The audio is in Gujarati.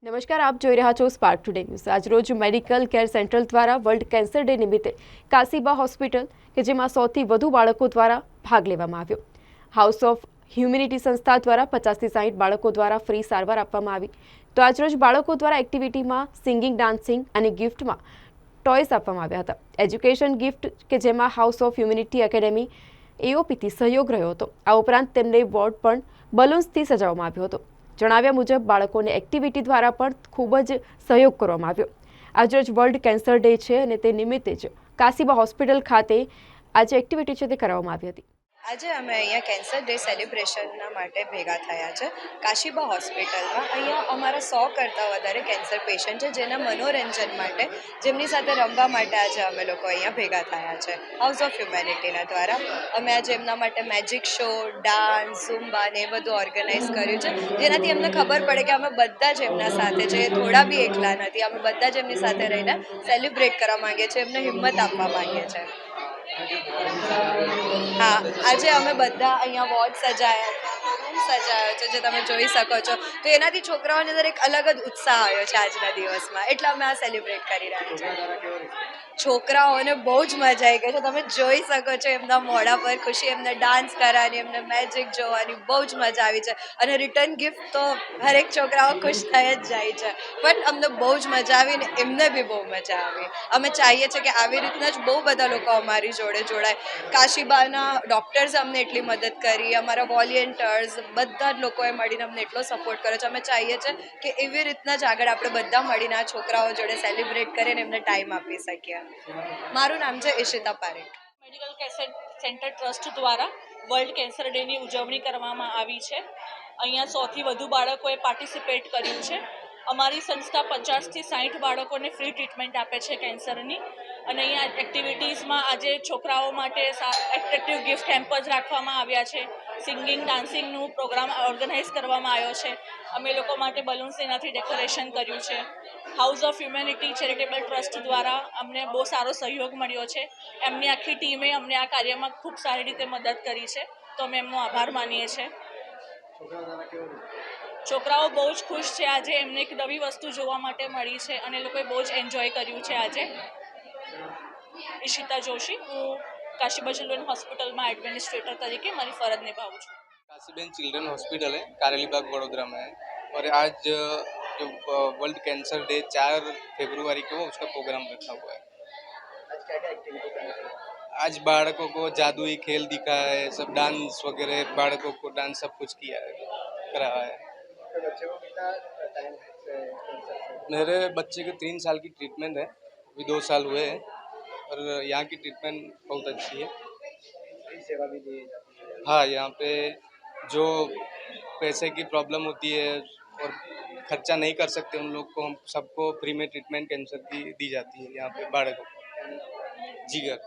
નમસ્કાર, આપ જોઈ રહ્યા છો સ્પાર્ક ટુડે ન્યૂઝ। આજરોજ મેડિકલ કેર સેન્ટર દ્વારા વર્લ્ડ કેન્સર ડે નિમિત્તે કાશીબા હોસ્પિટલ કે જેમાં 100થી વધુ બાળકો દ્વારા ભાગ લેવામાં આવ્યો। હાઉસ ઓફ હ્યુમેનિટી સંસ્થા દ્વારા 50થી 60 બાળકો દ્વારા ફ્રી સારવાર આપવામાં આવી। તો આજરોજ બાળકો દ્વારા એક્ટિવિટીમાં સિંગિંગ, ડાન્સિંગ અને ગિફ્ટમાં ટોયસ આપવામાં આવ્યા હતા। એજ્યુકેશન ગિફ્ટ કે જેમાં હાઉસ ઓફ હ્યુમેનિટી એકેડેમી એઓપીથી સહયોગ રહ્યો હતો। આ ઉપરાંત તેમને વોર્ડ પણ બલૂન્સથી સજાવવામાં આવ્યો હતો। જણાવ્યા મુજબ બાળકોને એક્ટિવિટી દ્વારા પણ ખૂબ જ સહયોગ કરવામાં આવ્યો। આજરોજ વર્લ્ડ કેન્સર ડે છે અને તે નિમિત્તે જ કાશીબા હોસ્પિટલ ખાતે આજે એક્ટિવિટી છે તે કરવામાં આવી હતી। આજે અમે અહીંયા કેન્સર ડે સેલિબ્રેશનના માટે ભેગા થયા છે કાશીબા હોસ્પિટલમાં। અહીંયા અમારા 100 કરતાં વધારે કેન્સર પેશન્ટ છે જેના મનોરંજન માટે, જેમની સાથે રમવા માટે આજે અમે લોકો અહીંયા ભેગા થયા છે હાઉસ ઓફ હ્યુમેનિટીના દ્વારા। અમે આજે એમના માટે મેજિક શો, ડાન્સ, ઝુમ્બા ને એ બધું ઓર્ગેનાઇઝ કર્યું છે, જેનાથી એમને ખબર પડે કે અમે બધા જ એમના સાથે છે, થોડા બી એકલા નથી, અમે બધા જ એમની સાથે રહીને સેલિબ્રેટ કરવા માંગીએ છીએ, એમને હિંમત આપવા માંગીએ છીએ। હા, આજે અમે બધા અહીંયા વોર્ડ સજાયા છે, રૂમ સજાયો છે જે તમે જોઈ શકો છો। તો એનાથી છોકરાઓની અંદર એક અલગ જ ઉત્સાહ આવ્યો છે આજના દિવસમાં, એટલે અમે આ સેલિબ્રેટ કરી રહ્યા છીએ। છોકરાઓને બહુ જ મજા આવી ગઈ છે, તમે જોઈ શકો છો એમના મોઢા પર ખુશી, એમને ડાન્સ કરવાની, એમને મેજિક જોવાની બહુ જ મજા આવી છે। અને રિટર્ન ગિફ્ટ તો હરેક છોકરાઓ ખુશ થઈ જ જાય છે, પણ અમને બહુ જ મજા આવી ને એમને બી બહુ મજા આવી। અમે ચાહીએ છીએ કે આવી રીતના જ બહુ બધા લોકો અમારી જોડે જોડાય। કાશીબાના ડૉક્ટર્સ અમને એટલી મદદ કરી, અમારા વોલેન્ટિયર્સ બધા જ લોકોએ મળીને અમને એટલો સપોર્ટ કર્યો છે। અમે ચાહીએ છીએ કે એવી રીતના જ આગળ આપણે બધા મળીને આ છોકરાઓ જોડે સેલિબ્રેટ કરીને એમને ટાઈમ આપી શકીએ। મારું નામ છે Ishita Parekh. Medical care centre trust દ્વારા વર્લ્ડ કેન્સર ડેની ઉજવણી કરવામાં આવી છે। અહીંયા 100થી વધુ બાળકોએ પાર્ટિસિપેટ કર્યું છે। અમારી સંસ્થા 50થી 60 બાળકોને ફ્રી ટ્રીટમેન્ટ આપે છે કેન્સરની। અને અહીંયા એક્ટિવિટીઝમાં આજે છોકરાઓ માટે એટ્રેક્ટિવ ગિફ્ટ હેમ્પર્સ રાખવામાં આવ્યા છે। સિંગિંગ, ડાન્સિંગનું પ્રોગ્રામ ઓર્ગેનાઇઝ કરવામાં આવ્યો છે। અમે લોકો માટે બલૂન્સ એનાથી ડેકોરેશન કર્યું છે। House of humanity charitable trust દ્વારા અમને બહુ સારો સહયોગ મળ્યો છે। એમની આખી ટીમે અમને આ કાર્યમાં ખૂબ સારી રીતે મદદ કરી છે, તો અમે એમનો આભાર માનીએ છીએ। છોકરાઓ બહુ જ ખુશ છે। આજે એમને એક નવી વસ્તુ જોવા માટે મળી છે અને લોકોએ બહુ જ એન્જોય કર્યું છે આજે। ઈશિતા જોશી, હું काशीबा चिल्ड्रन हॉस्पिटल में एडमिनिस्ट्रेटर तरीके हमारी फर्ज निभाऊँ छूँ। काशीबेन चिल्ड्रन हॉस्पिटल है, कारेलीबाग वडोदरा में है। और आज जो वर्ल्ड कैंसर डे 4 फरवरी को उसका प्रोग्राम रखा हुआ है। आज क्या क्या एक्टिविटी करना है? आज बालकों को जादुई खेल दिखा है, सब डांस वगैरह, बालकों को डांस सब कुछ किया है, करा है। तो बच्चे को कितना टाइम से कैंसर से? मेरे बच्चे के 3 साल की ट्रीटमेंट है, अभी 2 साल हुए हैं और यहाँ की ट्रीटमेंट बहुत अच्छी है। फ्री सेवा भी दी जाती है? हाँ, यहाँ पे जो पैसे की प्रॉब्लम होती है और खर्चा नहीं कर सकते उन लोग को, हम सबको फ्री में ट्रीटमेंट कैंसर की दी जाती है यहाँ पे बालकों को। जिगर।